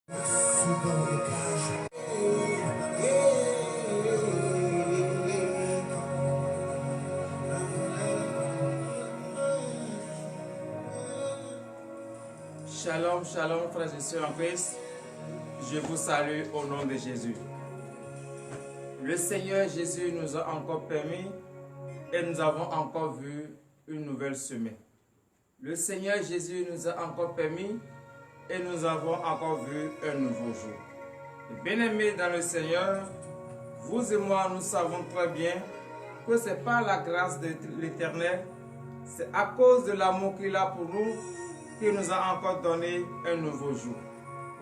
Shalom, shalom, frères et sœurs en Christ. Je vous salue au nom de Jésus. Le Seigneur Jésus nous a encore permis et nous avons encore vu une nouvelle semaine. Le Seigneur Jésus nous a encore permis et nous avons encore vu un nouveau jour. Bien-aimés dans le Seigneur, vous et moi, nous savons très bien que ce n'est pas la grâce de l'Éternel, c'est à cause de l'amour qu'il a pour nous qu'il nous a encore donné un nouveau jour.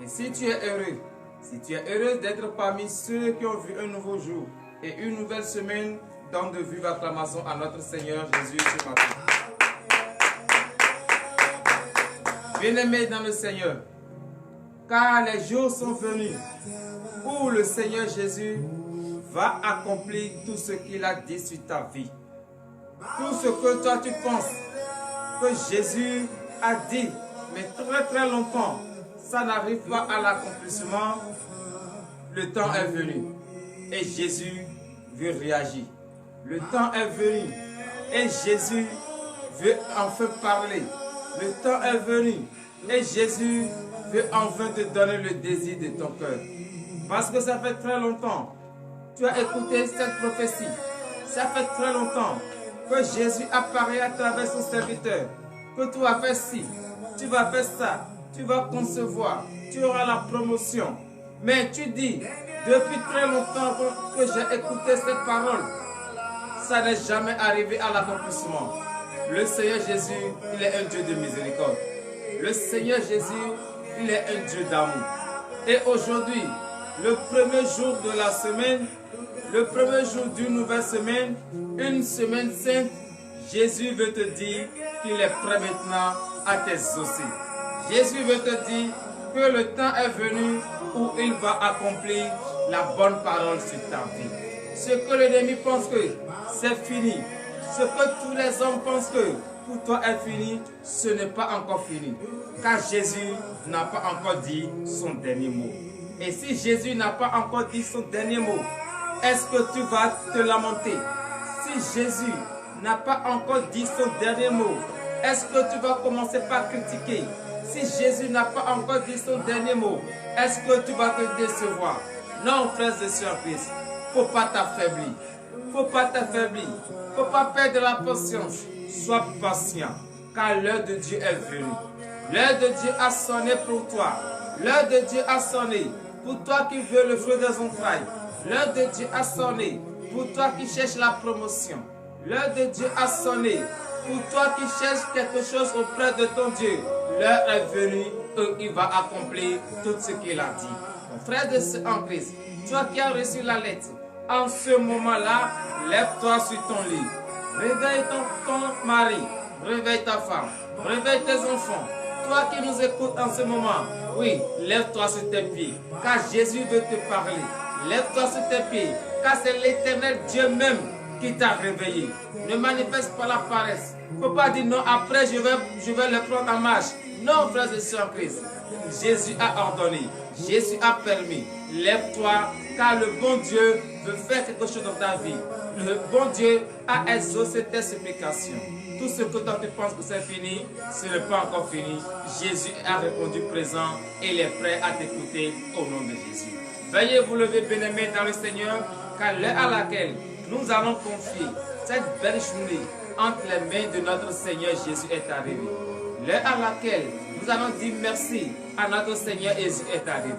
Et si tu es heureux d'être parmi ceux qui ont vu un nouveau jour et une nouvelle semaine, donne de vive acclamation à notre Seigneur Jésus ce matin. Bien-aimés dans le Seigneur, car les jours sont venus où le Seigneur Jésus va accomplir tout ce qu'il a dit sur ta vie. Tout ce que toi tu penses que Jésus a dit, mais très longtemps, ça n'arrive pas à l'accomplissement. Le temps est venu et Jésus veut réagir. Le temps est venu et Jésus veut enfin parler. Le temps est venu et Jésus veut enfin te donner le désir de ton cœur. Parce que ça fait très longtemps, tu as écouté cette prophétie. Ça fait très longtemps que Jésus apparaît à travers son serviteur. Que tu vas faire ci, tu vas faire ça, tu vas concevoir, tu auras la promotion. Mais tu dis, depuis très longtemps que j'ai écouté cette parole, ça n'est jamais arrivé à l'accomplissement. Le Seigneur Jésus, il est un Dieu de miséricorde. Le Seigneur Jésus, il est un Dieu d'amour. Et aujourd'hui, le premier jour de la semaine, le premier jour d'une nouvelle semaine, une semaine sainte, Jésus veut te dire qu'il est prêt maintenant à t'exaucer. Jésus veut te dire que le temps est venu où il va accomplir la bonne parole sur ta vie. Ce que l'ennemi pense que c'est fini, ce que tous les hommes pensent que pour toi est fini, ce n'est pas encore fini. Car Jésus n'a pas encore dit son dernier mot. Et si Jésus n'a pas encore dit son dernier mot, est-ce que tu vas te lamenter? Si Jésus n'a pas encore dit son dernier mot, est-ce que tu vas commencer par critiquer? Si Jésus n'a pas encore dit son dernier mot, est-ce que tu vas te décevoir? Non, frères et sœurs Christ, il ne faut pas t'affaiblir. Il ne faut pas t'affaiblir. Il ne faut pas perdre la patience. Sois patient, car l'heure de Dieu est venue. L'heure de Dieu a sonné pour toi. L'heure de Dieu a sonné pour toi qui veux le fruit des entrailles. L'heure de Dieu a sonné pour toi qui cherches la promotion. L'heure de Dieu a sonné pour toi qui cherches quelque chose auprès de ton Dieu. L'heure est venue où il va accomplir tout ce qu'il a dit. Mon frère de ce en Christ, toi qui as reçu la lettre, en ce moment-là, lève-toi sur ton lit. Réveille ton mari, réveille ta femme, réveille tes enfants. Toi qui nous écoutes en ce moment, oui, lève-toi sur tes pieds, car Jésus veut te parler. Lève-toi sur tes pieds, car c'est l'Éternel Dieu même qui t'a réveillé. Ne manifeste pas la paresse. Il ne faut pas dire non, après je vais le prendre en marche. Non, frères et sœurs Christ. Jésus a ordonné, Jésus a permis. Lève-toi, car le bon Dieu veut faire quelque chose dans ta vie. Le bon Dieu a exaucé tes supplications. Tout ce que toi tu penses que c'est fini, ce n'est pas encore fini. Jésus a répondu présent et il est prêt à t'écouter au nom de Jésus. Veuillez vous lever, bien-aimés dans le Seigneur, car l'heure à laquelle nous allons confier cette belle journée entre les mains de notre Seigneur Jésus est arrivée. L'heure à laquelle nous allons dire merci à notre Seigneur Jésus est arrivé.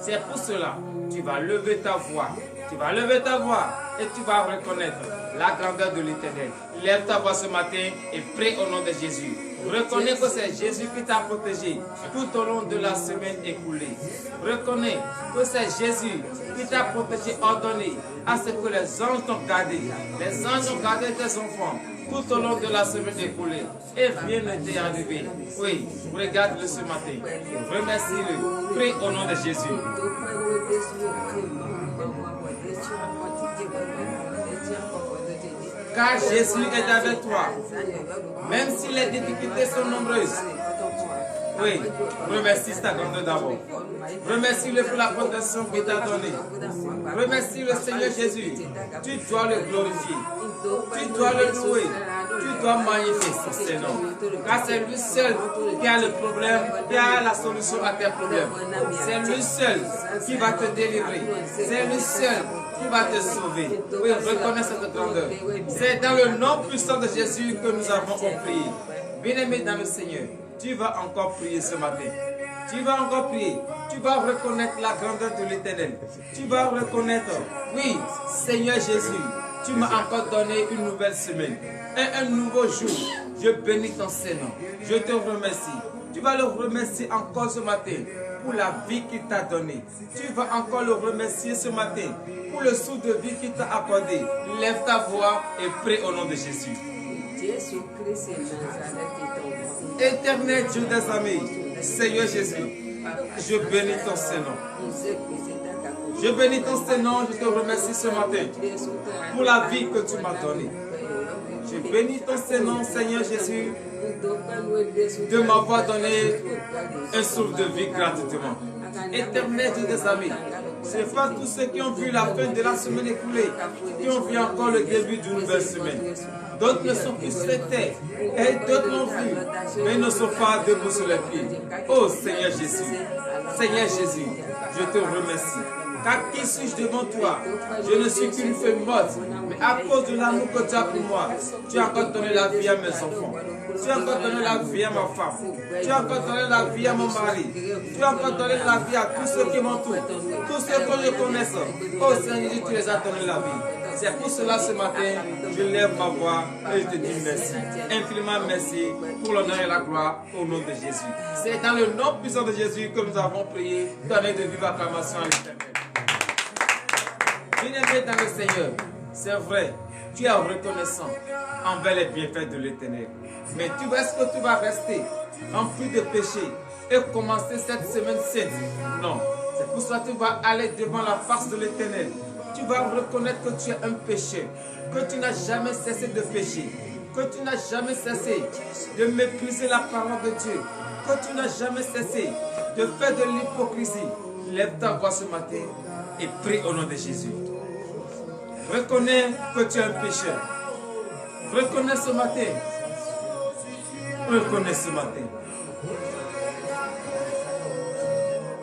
C'est pour cela que tu vas lever ta voix. Tu vas lever ta voix et tu vas reconnaître la grandeur de l'Éternel. Lève ta voix ce matin et prie au nom de Jésus. Reconnais que c'est Jésus qui t'a protégé tout au long de la semaine écoulée. Reconnais que c'est Jésus qui t'a protégé, ordonné à ce que les anges t'ont gardé. Les anges ont gardé tes enfants tout au long de la semaine écoulée. Et rien ne t'est arrivé. Oui, regarde-le ce matin. Remercie-le. Prie au nom de Jésus. Car Jésus est avec toi. Même si les difficultés sont nombreuses, Oui, remercie ta grandeur d'abord. Remercie-le pour la protection qu'il t'a donnée. Remercie le Seigneur Jésus. Tu dois le glorifier. Tu dois le louer. Tu dois magnifier ce nom. Car c'est lui seul qui a le problème, qui a la solution à tes problèmes. C'est lui seul qui va te délivrer. C'est lui seul qui va te sauver. Oui, reconnais cette grandeur. C'est dans le nom puissant de Jésus que nous avons prié. Bien-aimé dans le Seigneur, tu vas encore prier ce matin. Tu vas encore prier. Tu vas reconnaître la grandeur de l'Éternel. Tu vas reconnaître, oui, Seigneur Jésus, tu m'as encore donné une nouvelle semaine et un nouveau jour. Je bénis ton Seigneur. Je te remercie. Tu vas le remercier encore ce matin pour la vie qu'il t'a donnée. Tu vas encore le remercier ce matin pour le souffle de vie qu'il t'a accordé. Lève ta voix et prie au nom de Jésus. Éternel Dieu des armées, Seigneur Jésus, je bénis ton Seigneur. Je bénis ton Seigneur, je te remercie ce matin pour la vie que tu m'as donnée. Je bénis ton Seigneur, Seigneur Jésus, de m'avoir donné un souffle de vie gratuitement. Éternel Dieu des armées, c'est pas tous ceux qui ont vu la fin de la semaine écoulée, qui ont vu encore le début d'une nouvelle semaine. D'autres ne sont plus sur les terres, et d'autres l'ont vu, mais ils ne sont pas debout sur les pieds. Oh Seigneur Jésus, je te remercie. Car qui suis-je devant toi? Je ne suis qu'une feuille morte, mais à cause de l'amour que tu as pour moi, tu as encore donné la vie à mes enfants. Tu as encore donné la vie à ma femme. Tu as encore donné la vie à mon mari. Tu as encore donné la vie à tous ceux qui m'entourent. Tous ceux que je connaisse. Oh Seigneur Jésus, tu les as donné la vie. C'est pour cela ce matin, je lève ma voix et je te dis merci. Infiniment merci pour l'honneur et la gloire au nom de Jésus. C'est dans le nom puissant de Jésus que nous avons prié. Donnez de vive acclamation à l'Éternel. Bien-aimé dans le Seigneur, c'est vrai, tu es reconnaissant envers les bienfaits de l'Éternel. Mais est-ce que tu vas rester rempli de péché et commencer cette semaine sainte? Non. C'est pour cela que tu vas aller devant la face de l'Éternel. Tu vas reconnaître que tu es un pécheur, que tu n'as jamais cessé de pécher, que tu n'as jamais cessé de mépriser la parole de Dieu, que tu n'as jamais cessé de faire de l'hypocrisie. Lève ta voix ce matin et prie au nom de Jésus. Reconnais que tu es un pécheur. Reconnais ce matin. Reconnais ce matin.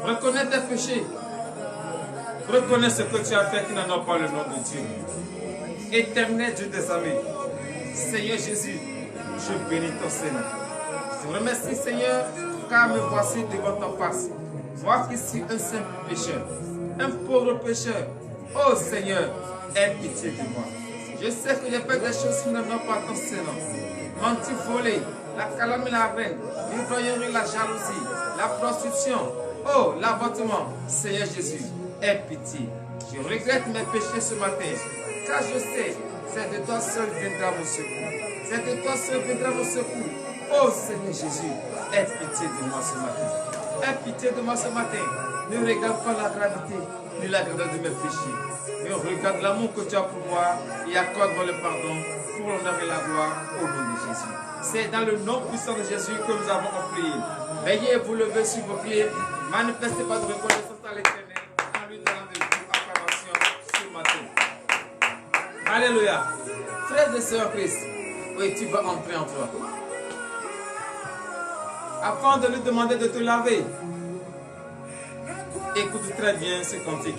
Reconnais tes péchés. Reconnais ce que tu as fait qui n'en a pas le nom de Dieu. Éternel Dieu des armées, Seigneur Jésus, je bénis ton Seigneur. Je te remercie Seigneur, car me voici devant ta face. Moi qui suis un simple pécheur, un pauvre pécheur. Oh Seigneur, aie pitié de moi. Je sais que j'ai fait des choses qui ne vont pas ton Seigneur. Menti, volé, la calomnie, la reine, l'ivrognerie, la jalousie, la prostitution, oh l'avortement. Seigneur Jésus, aie pitié. Je regrette mes péchés ce matin, car je sais, c'est de toi seul viendra mon secours. C'est de toi seul viendra mon secours. Oh Seigneur Jésus, aie pitié de moi ce matin. Aie pitié de moi ce matin. Ne regarde pas la gravité ni la grandeur de mes péchés. Mais regarde l'amour que tu as pour moi et accorde-moi le pardon pour l'honneur et la gloire au nom de Jésus. C'est dans le nom puissant de Jésus que nous avons prié. Veuillez vous lever sur vos pieds. Manifestez pas de reconnaissance à l'Éternel en lui donnant de vives acclamations ce matin. Alléluia. Frères et sœurs Christ, oui, tu vas entrer en toi. Afin de lui demander de te laver, écoute très bien ce cantique.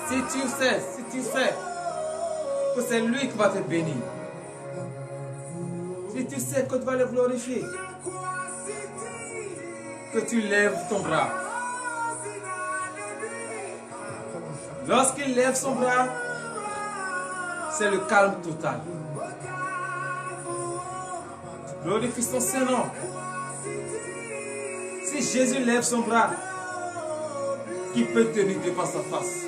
Si tu sais que c'est lui qui va te bénir, si tu sais que tu vas le glorifier, que tu lèves ton bras. Lorsqu'il lève son bras, c'est le calme total. Tu glorifies son Saint-Nom. Si Jésus lève son bras, qui peut tenir devant sa face?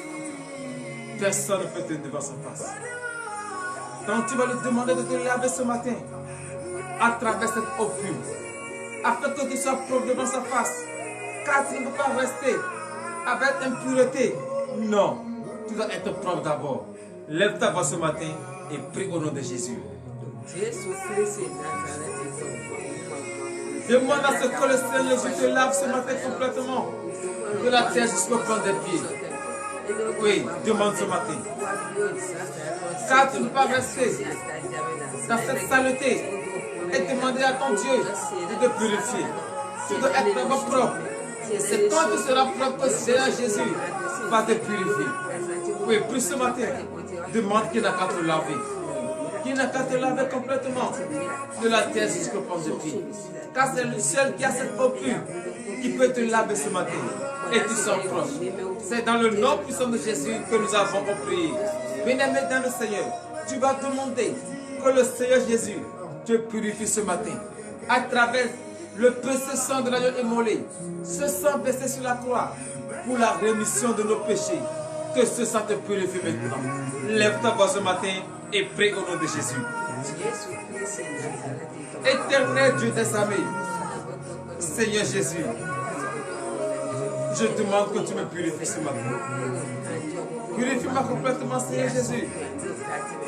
Personne ne peut tenir devant sa face. Donc tu vas lui demander de te laver ce matin à travers cette eau pure, afin que tu sois propre devant sa face. Car tu ne peux pas rester avec impureté. Non, tu dois être propre d'abord. Lève ta voix ce matin et prie au nom de Jésus. Demande à ce que le Seigneur Jésus te lave ce matin complètement. De la tête jusqu'au point des pieds. Oui, demande ce matin. Car tu ne peux pas rester dans cette saleté et demander à ton Dieu de te purifier. Tu dois être vraiment propre. C'est quand tu seras propre que le Seigneur Jésus va te purifier. Oui, plus ce matin, demande qu'il n'a qu'à te laver. Qu'il n'a qu'à te laver complètement de la tête jusqu'au point de pied. Car c'est le seul qui a cette eau pure qui peut te laver ce matin. Et tu sors propre. C'est dans le nom puissant de Jésus que nous avons prié. Bien-aimé dans le Seigneur, tu vas demander que le Seigneur Jésus te purifie ce matin. À travers le précieux sang de l'agneau immolé, ce sang versé sur la croix pour la rémission de nos péchés. Que ce sang te purifie maintenant. Lève ta voix ce matin et prie au nom de Jésus. Éternel Dieu des armées, Seigneur Jésus, je demande que tu me purifies ce matin. Purifie-moi complètement, Seigneur Jésus.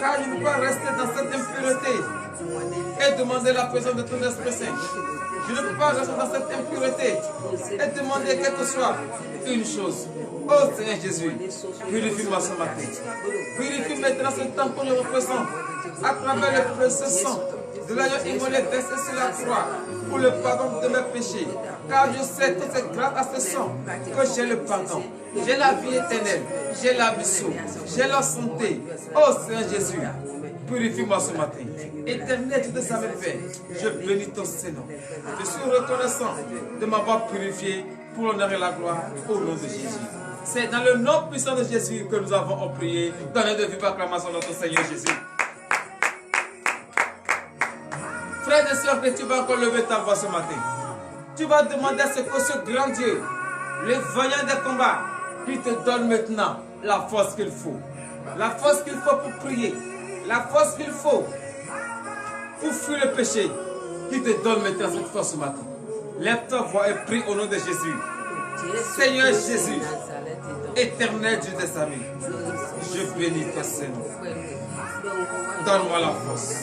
Car je ne peux pas rester dans cette impureté et demander la présence de ton Esprit Saint. Je ne peux pas rester dans cette impureté et demander quelque soit une chose. Oh Seigneur Jésus, purifie-moi ce matin. Purifie maintenant ce temps que je représente à travers le précieux sang de l'agneau immolé versé sur la croix pour le pardon de mes péchés. Car je sais que c'est grâce à ce sang que j'ai le pardon. J'ai la vie éternelle, j'ai la vie, j'ai la santé. Oh Seigneur Jésus, purifie-moi ce matin. Éternel Dieu de sa Père, je bénis ton Seigneur. Je suis reconnaissant de m'avoir purifié pour l'honneur et la gloire au nom de Jésus. C'est dans le nom puissant de Jésus que nous avons prié. Donnez de vive acclamation à notre Seigneur Jésus. Frères et sœurs, que tu vas encore lever ta voix ce matin. Tu vas demander à ce que ce grand Dieu, le vaillant des combats, qui te donne maintenant la force qu'il faut. La force qu'il faut pour prier. La force qu'il faut pour fuir le péché. Qui te donne maintenant cette force ce matin. Lève ta voix et prie au nom de Jésus. Seigneur Jésus, éternel Dieu des armées, je bénis ton Seigneur. Donne-moi la force.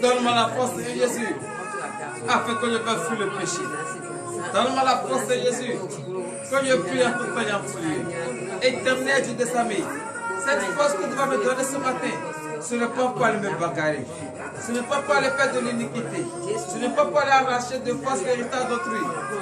Donne-moi la force de Jésus, afin que je puisse fuir le péché. Donne-moi la force de Jésus, que je prie en tout temps fuir. Éternel Dieu des armées, cette force que tu vas me donner ce matin, ce n'est pas pour aller me bagarrer. Ce n'est pas pour aller faire de l'iniquité. Ce n'est pas pour aller arracher de fausses vérités d'autrui.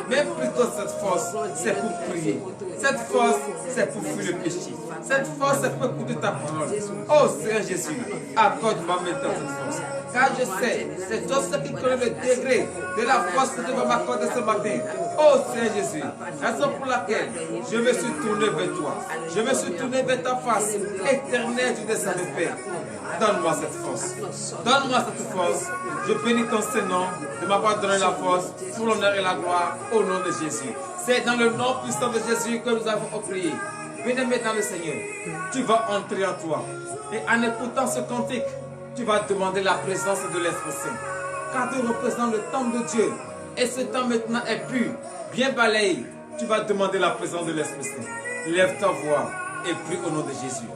Mais plutôt cette force, c'est pour prier. Cette force, c'est pour fuir le péché. Cette force, c'est pour écouter ta parole. Oh Seigneur Jésus, accorde-moi maintenant cette force. Car je sais, c'est toi seul qui connais le degré de la force que tu vas m'accorder ce matin. Oh Seigneur Jésus, raison pour laquelle je me suis tourné vers toi. Je me suis tourné vers ta face. Éternel Dieu des armées, Père. Donne-moi cette force. Donne-moi cette force. Je bénis ton Saint-Nom de m'avoir donné la force pour l'honneur et la gloire au nom de Jésus. C'est dans le nom puissant de Jésus que nous avons prié. Bien-aimé dans le Seigneur, tu vas entrer en toi. Et en écoutant ce cantique, tu vas demander la présence de l'Esprit Saint. Car tu représentes le temple de Dieu. Et ce temps maintenant est pur, bien balayé. Tu vas demander la présence de l'Esprit Saint. Lève ta voix et prie au nom de Jésus.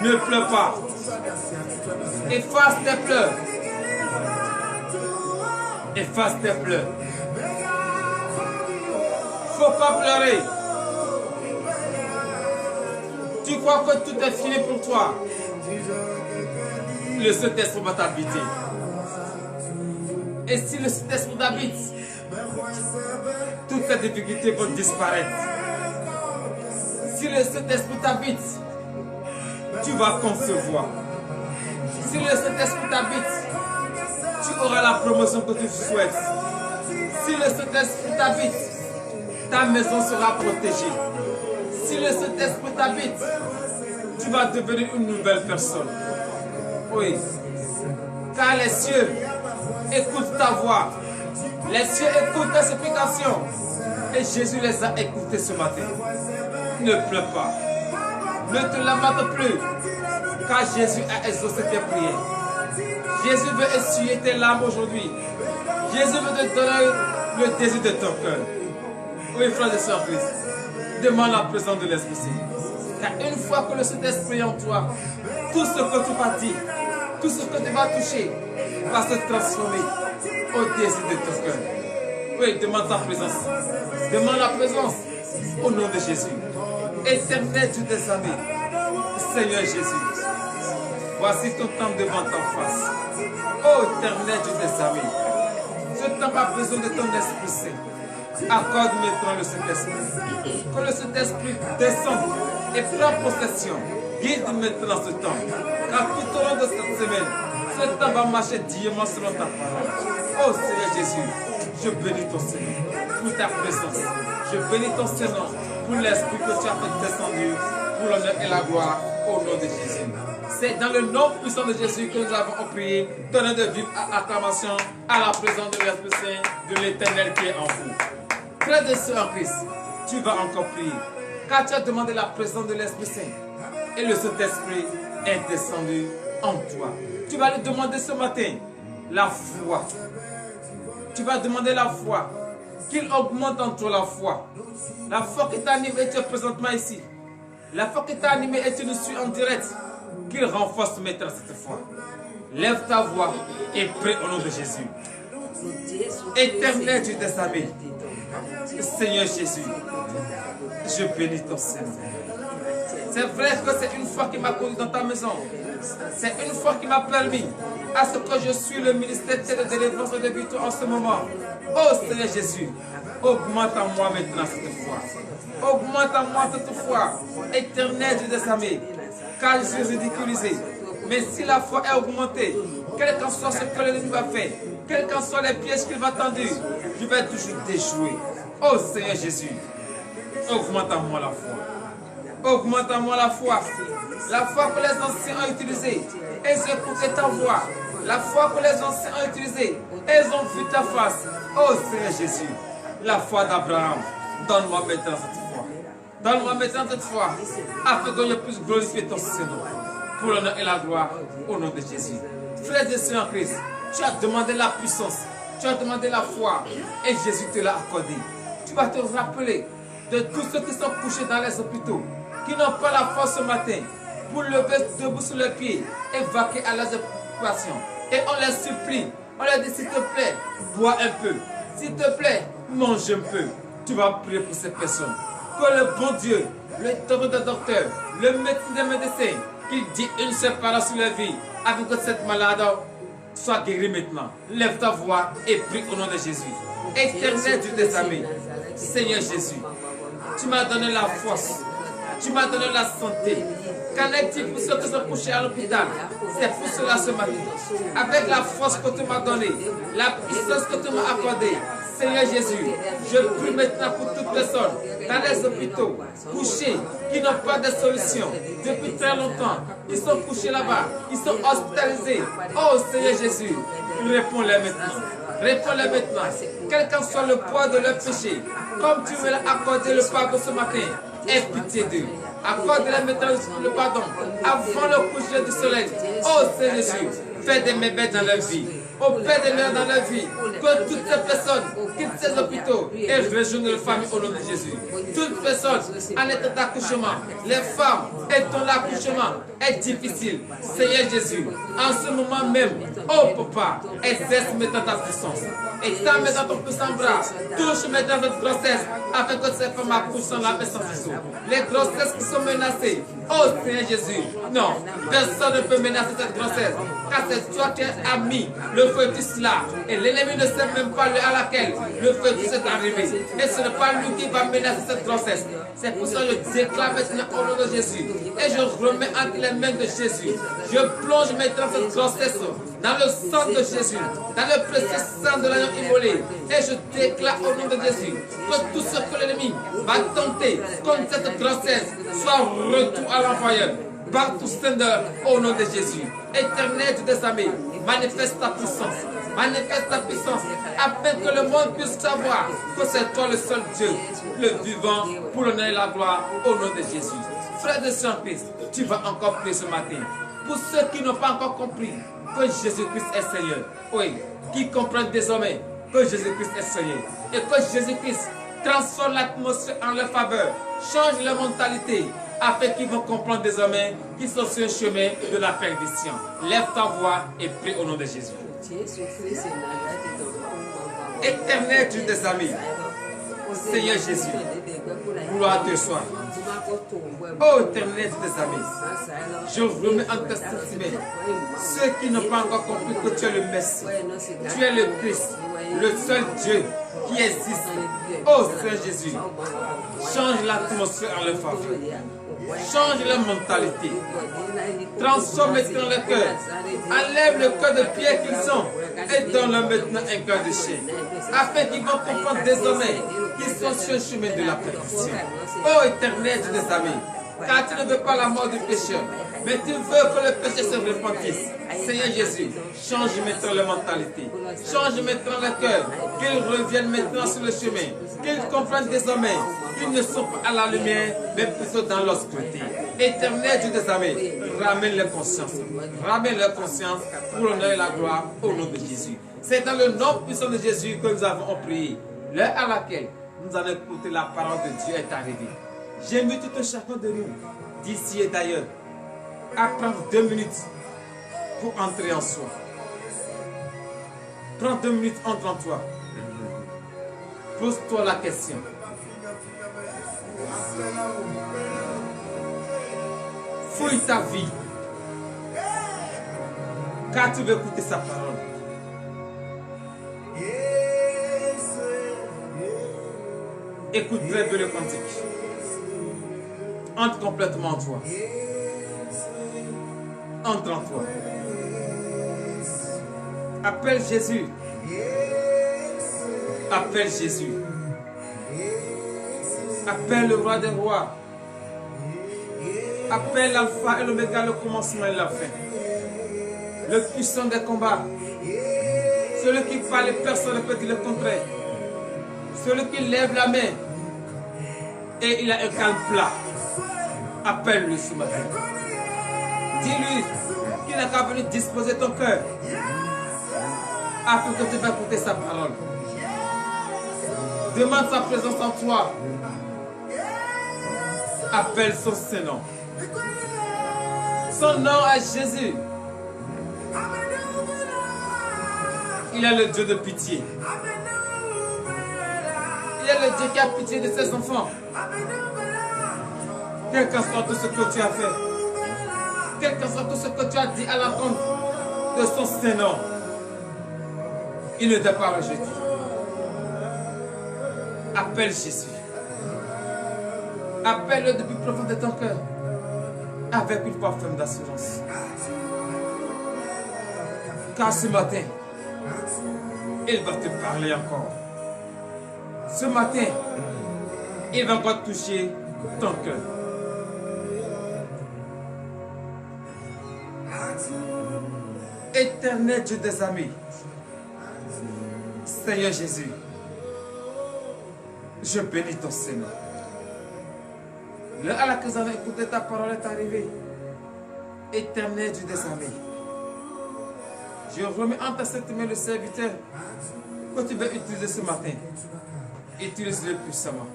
Ne pleure pas. Efface tes pleurs. Efface tes pleurs. Faut pas pleurer. Tu crois que tout est fini pour toi. Le Saint-Esprit va t'habiter. Et si le Saint-Esprit t'habite, toutes ces difficultés vont disparaître. Si le Saint-Esprit t'habite, tu vas concevoir. Si le Saint-Esprit t'habite, tu auras la promotion que tu souhaites. Si le Saint-Esprit t'habite, ta maison sera protégée. Si le Saint-Esprit t'habite, tu vas devenir une nouvelle personne. Oui. Car les cieux écoutent ta voix. Les cieux écoutent tes supplications. Et Jésus les a écoutées ce matin. Ne pleure pas. Ne te lamente plus. Car Jésus a exaucé tes prières. Jésus veut essuyer tes larmes aujourd'hui. Jésus veut te donner le désir de ton cœur. Oui, frère de Christ, demande la présence de l'Esprit Saint. Car une fois que le Saint-Esprit est en toi, tout ce que tu vas dire, tout ce que tu vas toucher, va se transformer au désir de ton cœur. Oui, demande sa présence. Demande la présence au nom de Jésus. Éternel Dieu des armées, Seigneur Jésus, voici ton temps devant ta face. Ô éternel Dieu des armées, ce temps a besoin de ton Esprit Saint. Accorde maintenant le Saint-Esprit. Que le Saint-Esprit descende et prend possession. Guide maintenant ce temps. Car tout au long de cette semaine, ce temps va marcher diamant selon ta parole. Oh Seigneur Jésus, je bénis ton Seigneur pour ta présence. Je bénis ton Seigneur pour l'Esprit que tu as fait descendu, pour l'honneur et la gloire au nom de Jésus. C'est dans le nom puissant de Jésus que nous avons prié, donnant de vivre acclamation à la présence de l'Esprit Saint de l'Éternel qui est en vous. Frères et sœurs en Christ, tu vas encore prier, car tu as demandé la présence de l'Esprit Saint et le Saint-Esprit est descendu en toi. Tu vas lui demander ce matin la foi. Tu vas demander la foi, qu'il augmente en toi la foi. La foi qui t'anime et tu es présentement ici. La foi qui t'a animé et tu nous suis en direct, qu'il renforce maintenant cette foi. Lève ta voix et prie au nom de Jésus. Éternel Dieu des armées, Seigneur Jésus, je bénis ton Seigneur. C'est vrai que c'est une foi qui m'a conduit dans ta maison. C'est une foi qui m'a permis à ce que je suis le ministère de délivrance et de victoire en ce moment. Oh Seigneur Jésus, augmente en moi maintenant cette foi. Augmente en moi cette foi. Éternel Dieu des armées, car je suis ridiculisé. Mais si la foi est augmentée, quel qu'en soit ce que l'ennemi va faire, quels qu'en soient les pièges qu'il va tendre, je vais toujours déjouer. Oh Seigneur Jésus, augmente en moi la foi. Augmente en moi la foi. La foi que les anciens ont utilisée. Ils ont écouté ta voix. La foi que les anciens ont utilisée. Ils ont vu ta face. Oh Seigneur Jésus, la foi d'Abraham. Donne-moi maintenant cette foi. Donne-moi maintenant cette foi. Afin que je puisse glorifier ton Seigneur. Pour l'honneur et la gloire. Au nom de Jésus. Frères et sœurs en Christ, tu as demandé la puissance. Tu as demandé la foi. Et Jésus te l'a accordé. Tu vas te rappeler de tous ceux qui sont couchés dans les hôpitaux, qui n'ont pas la force ce matin pour lever debout sur les pieds et vaquer à leurs occupations. Et on les supplie, on leur dit s'il te plaît, bois un peu. S'il te plaît, mange un peu. Tu vas prier pour ces personnes. Que le bon Dieu, le docteur, le médecin des médecins, qu'il dit une seule parole sur la vie, afin que cette malade soit guérie maintenant. Lève ta voix et prie au nom de Jésus. Éternel Dieu des armées, Seigneur Jésus, tu m'as donné la force, tu m'as donné la santé. Qu'en est-il pour ceux qui sont couchés à l'hôpital? C'est pour cela ce matin. Avec la force que tu m'as donnée, la puissance que tu m'as accordée, Seigneur Jésus, je prie maintenant pour toute personne dans les hôpitaux, couchés, qui n'ont pas de solution depuis très longtemps. Ils sont couchés là-bas, ils sont hospitalisés. Oh Seigneur Jésus, réponds-les maintenant. Réponds-les maintenant. Quel qu'en soit le poids de leur péché, comme tu me l'as accordé le pardon ce matin, aie pitié d'eux. Accorde-les maintenant le pardon avant le coucher du soleil. Oh Seigneur Jésus, fais des merveilles dans leur vie. Au Père des mères dans leur vie, que toutes ces personnes quittent ces hôpitaux et rejoignent leur famille au nom de Jésus. Toutes personnes en état d'accouchement, les femmes dont l'accouchement est difficile, Seigneur Jésus, en ce moment même, oh Papa, exerce maintenant ta puissance. Et tends maintenant ton puissant bras, touche maintenant notre grossesse, afin que ces femmes accouchent sans la sans faisceau. Les grossesses qui sont menacées, oh Seigneur Jésus, non, personne ne peut menacer cette grossesse, car c'est toi qui as mis le fœtus là, et l'ennemi ne sait même pas à laquelle le fœtus est arrivé. Et ce n'est pas lui qui va menacer cette grossesse. C'est pour ça que je déclare maintenant au nom de Jésus, et je remets entre les mains de Jésus. Je plonge maintenant cette grossesse dans le sang de Jésus, dans le précieux sang de l'agneau immolé, et je déclare au nom de Jésus que tout ce que l'ennemi va tenter contre cette grossesse soit retour à l'envoyeur. Par tout Seigneur, au nom de Jésus. Éternel Dieu des armées, manifeste ta puissance. Manifeste ta puissance afin que le monde puisse savoir que c'est toi le seul Dieu, le vivant, pour l'honneur et la gloire, au nom de Jésus. Frère de Saint-Christ, tu vas encore prier ce matin. Pour ceux qui n'ont pas encore compris que Jésus-Christ est Seigneur, oui, qui comprennent désormais que Jésus-Christ est Seigneur et que Jésus-Christ transforme l'atmosphère en leur faveur, change leur mentalité afin qu'ils vont comprendre désormais qu'ils sont sur le chemin de la perdition. Lève ta voix et prie au nom de Jésus. Éternel Dieu des amis, Seigneur Jésus, gloire te soit. Oh éternel des amis, je remets en ta main ceux qui n'ont pas encore compris que tu es le Messie, tu es le Christ, le seul Dieu qui existe. Oh Seigneur Jésus, change l'atmosphère en leur faveur. Change leur mentalité. Transforme maintenant le cœur. Enlève le cœur de pierre qu'ils sont et donne-leur maintenant un cœur de chair. Afin qu'ils vont comprendre désormais qu'ils sont sur le chemin de la perdition. Oh éternel Dieu des amis, car tu ne veux pas la mort du pécheur, mais tu veux que le péché se repentisse. Seigneur Jésus, change maintenant leur mentalité. Change maintenant leur cœur. Qu'ils reviennent maintenant sur le chemin. Qu'ils comprennent désormais qu'ils ne sont pas à la lumière, mais plutôt dans l'obscurité. Éternel Dieu des amis, ramène leur conscience. Ramène leur conscience pour l'honneur et la gloire au nom de Jésus. C'est dans le nom puissant de Jésus que nous avons prié. L'heure à laquelle nous allons écouter la parole de Dieu est arrivée. J'invite tout chacun de nous, d'ici et d'ailleurs, à prendre 2 minutes pour entrer en soi. Prends 2 minutes, entre en toi. Pose-toi la question. Fouille ta vie. Car tu veux écouter sa parole. Écoute très bien le cantique. Entre complètement en toi. Entre en toi. Appelle Jésus. Appelle Jésus. Appelle le roi des rois. Appelle l'alpha et l'oméga, le commencement et la fin. Le puissant des combats. Celui qui parle, personne ne peut dire le contraire. Celui qui lève la main et il a un calme plat. Appelle-le ce matin. Dis-lui qu'il n'a qu'à venir disposer ton cœur afin que tu vas écouter sa parole. Demande sa présence en toi. Appelle son Saint-Nom. Son nom est Jésus. Il est le Dieu de pitié. Il est le Dieu qui a pitié de ses enfants. Quel qu'en soit tout ce que tu as fait, quel qu'en soit tout ce que tu as dit à l'encontre de son Saint-Nom, il ne t'a pas rejeté. Appelle Jésus. Appelle-le depuis le profond de ton cœur, avec une foi ferme d'assurance. Car ce matin, il va te parler encore. Ce matin, il va encore toucher ton cœur. Éternel Dieu des amis, Seigneur Jésus, je bénis ton Seigneur. L'heure à laquelle nous allons écouter ta parole est arrivée. Éternel Dieu des amis, je remets en ta sainte main le serviteur que tu veux utiliser ce matin. Utilise-le puissamment.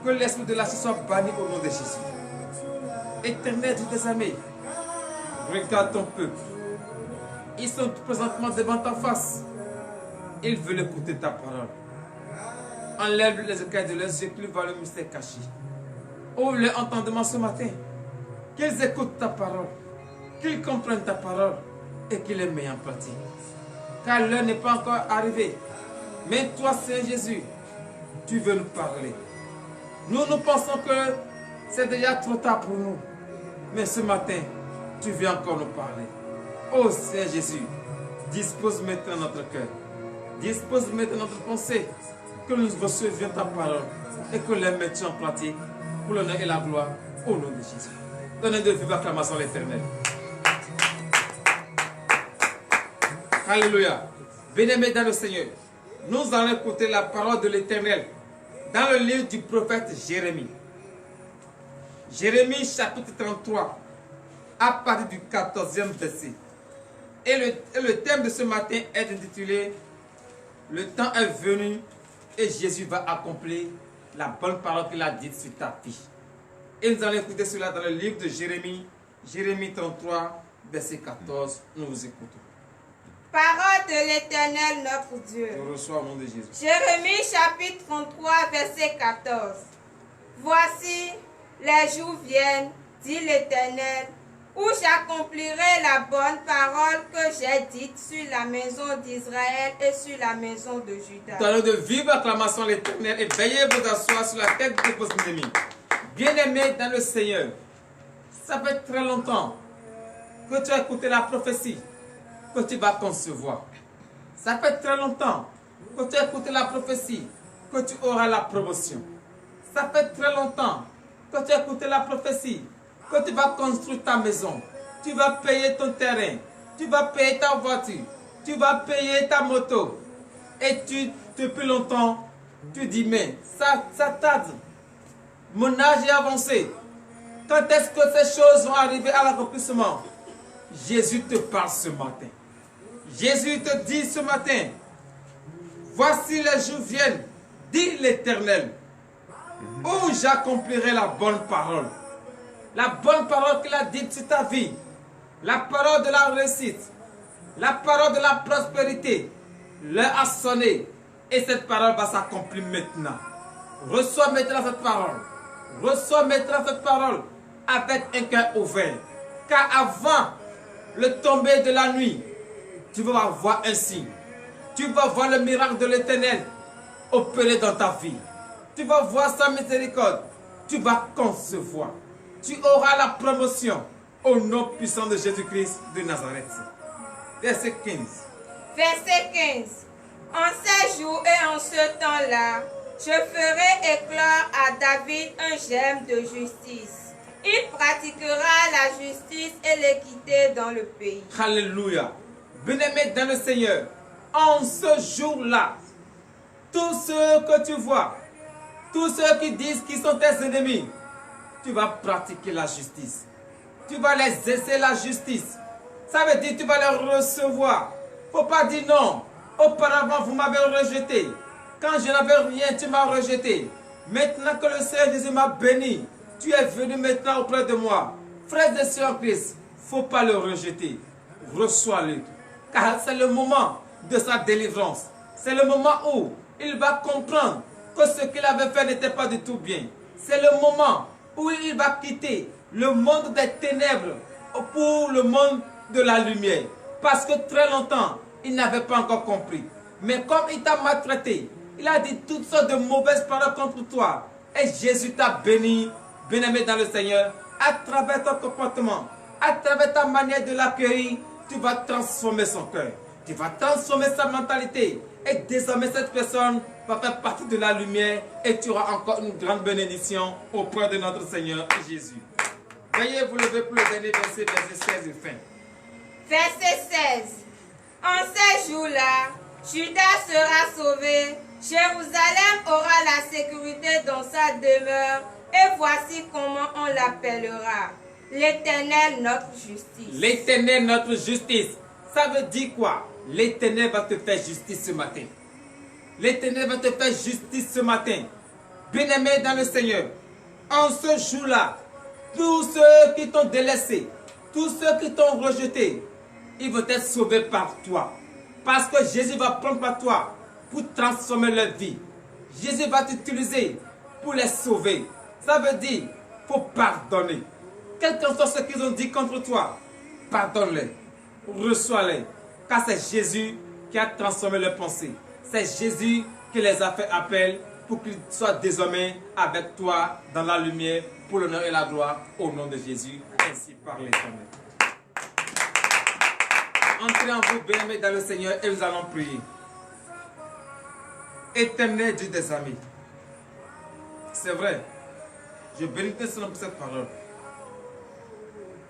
Que l'esprit de la chair soit banni au nom de Jésus. Éternel Dieu des amis, regarde ton peuple. Ils sont présentement devant ta face. Ils veulent écouter ta parole. Enlève les écailles de leurs yeux, qu'ils voient le mystère caché. Ouvre leur entendement ce matin. Qu'ils écoutent ta parole. Qu'ils comprennent ta parole. Et qu'ils les mettent en pratique. Car l'heure n'est pas encore arrivée. Mais toi, Seigneur Jésus, tu veux nous parler. Nous pensons que c'est déjà trop tard pour nous. Mais ce matin, tu viens encore nous parler. Oh Seigneur Jésus, dispose maintenant notre cœur. Dispose maintenant notre pensée. Que nous recevions ta parole et que les mettions en pratique pour l'honneur et la gloire au nom de Jésus. Donnez de vive acclamation à l'Éternel. Alléluia. Bien-aimés dans le Seigneur, nous allons écouter la parole de l'Éternel dans le livre du prophète Jérémie. Jérémie chapitre 33, à partir du 14e verset. Et le thème de ce matin est intitulé « Le temps est venu et Jésus va accomplir la bonne parole qu'il a dite sur ta vie. » Et nous allons écouter cela dans le livre de Jérémie, Jérémie 33, verset 14. Nous vous écoutons. Parole de l'Éternel notre Dieu. Je reçois au nom de Jésus. Jérémie chapitre 33, verset 14. Voici, les jours viennent, dit l'Éternel, où j'accomplirai la bonne parole que j'ai dite sur la maison d'Israël et sur la maison de Juda. Dans de vive acclamation à l'Éternel et veillez vous asseoir sur la tête de vos ennemis. Bien-aimés dans le Seigneur, ça fait très longtemps que tu as écouté la prophétie que tu vas concevoir. Ça fait très longtemps que tu as écouté la prophétie que tu auras la promotion. Ça fait très longtemps que tu as écouté la prophétie que tu vas construire ta maison. Tu vas payer ton terrain. Tu vas payer ta voiture. Tu vas payer ta moto. Et depuis longtemps, tu dis, mais ça tarde. Mon âge est avancé. Quand est-ce que ces choses vont arriver à l'accomplissement? Jésus te parle ce matin. Jésus te dit ce matin, voici les jours viennent, dit l'Éternel, où j'accomplirai la bonne parole. La bonne parole qu'il a dite sur ta vie. La parole de la réussite. La parole de la prospérité. L'heure a sonné. Et cette parole va s'accomplir maintenant. Reçois maintenant cette parole. Reçois maintenant cette parole avec un cœur ouvert. Car avant le tomber de la nuit, tu vas voir un signe. Tu vas voir le miracle de l'Éternel opérer dans ta vie. Tu vas voir sa miséricorde. Tu vas concevoir. Tu auras la promotion au nom puissant de Jésus-Christ de Nazareth. Verset 15. Verset 15. En ces jours et en ce temps-là, je ferai éclore à David un gemme de justice. Il pratiquera la justice et l'équité dans le pays. Alléluia. Bien-aimés dans le Seigneur, en ce jour-là, tous ceux que tu vois, tous ceux qui disent qu'ils sont tes ennemis, tu vas pratiquer la justice. Tu vas les essayer la justice. Ça veut dire que tu vas les recevoir. Faut pas dire non. Auparavant, vous m'avez rejeté. Quand je n'avais rien, tu m'as rejeté. Maintenant que le Seigneur Jésus m'a béni, tu es venu maintenant auprès de moi. Frères et sœurs en Christ, faut pas le rejeter. Reçois-le. Car c'est le moment de sa délivrance. C'est le moment où il va comprendre que ce qu'il avait fait n'était pas du tout bien. C'est le moment où il va quitter le monde des ténèbres pour le monde de la lumière. Parce que très longtemps, il n'avait pas encore compris. Mais comme il t'a maltraité, il a dit toutes sortes de mauvaises paroles contre toi. Et Jésus t'a béni, bien-aimé dans le Seigneur, à travers ton comportement, à travers ta manière de l'accueillir, tu vas transformer son cœur. Tu vas transformer sa mentalité. Et désormais, cette personne va faire partie de la lumière et tu auras encore une grande bénédiction auprès de notre Seigneur Jésus. Veuillez vous lever pour le dernier verset, verset 16 et fin. Verset 16. En ces jours-là, Juda sera sauvé, Jérusalem aura la sécurité dans sa demeure, et voici comment on l'appellera. L'Éternel notre justice. L'Éternel notre justice. Ça veut dire quoi? L'Éternel va te faire justice ce matin. L'Éternel va te faire justice ce matin. Bien-aimé dans le Seigneur, en ce jour-là, tous ceux qui t'ont délaissé, tous ceux qui t'ont rejeté, ils vont être sauvés par toi. Parce que Jésus va prendre par toi pour transformer leur vie. Jésus va t'utiliser pour les sauver. Ça veut dire, il faut pardonner. Quel que soit ce qu'ils ont dit contre toi, pardonne-les, reçois-les. Car c'est Jésus qui a transformé leurs pensées. C'est Jésus qui les a fait appel pour qu'ils soient désormais avec toi dans la lumière pour l'honneur et la gloire au nom de Jésus. Ainsi par l'Éternel. Entrez en vous, bien-aimés dans le Seigneur, et nous allons prier. Éternel Dieu des amis, c'est vrai, je bénis tes nom pour cette parole.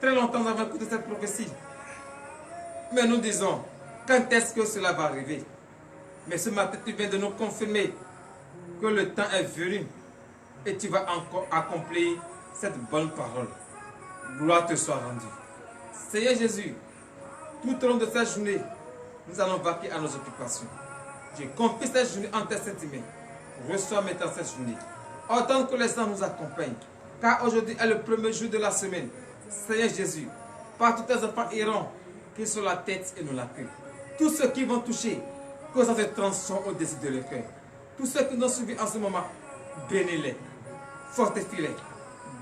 Très longtemps nous avons écouté cette prophétie. Mais nous disons, quand est-ce que cela va arriver? Mais ce matin, tu viens de nous confirmer que le temps est venu et tu vas encore accomplir cette bonne parole. Gloire te soit rendue. Seigneur Jésus, tout au long de cette journée, nous allons vaquer à nos occupations. Je confie cette journée en tes saintes mains. Reçois maintenant cette journée. Ordonne que les anges nous accompagnent. car aujourd'hui est le premier jour de la semaine. Seigneur Jésus, par tous tes enfants iront, qu'ils soient la tête et non la queue. Tous ceux qui vont toucher, que ça se transforme au dessus de leur cœur. Tous ceux qui nous ont suivis en ce moment, bénis-les, fortifie-les,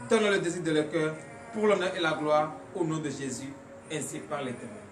donne-leur le désir de leur cœur, pour l'honneur et la gloire, au nom de Jésus, ainsi par l'Éternel.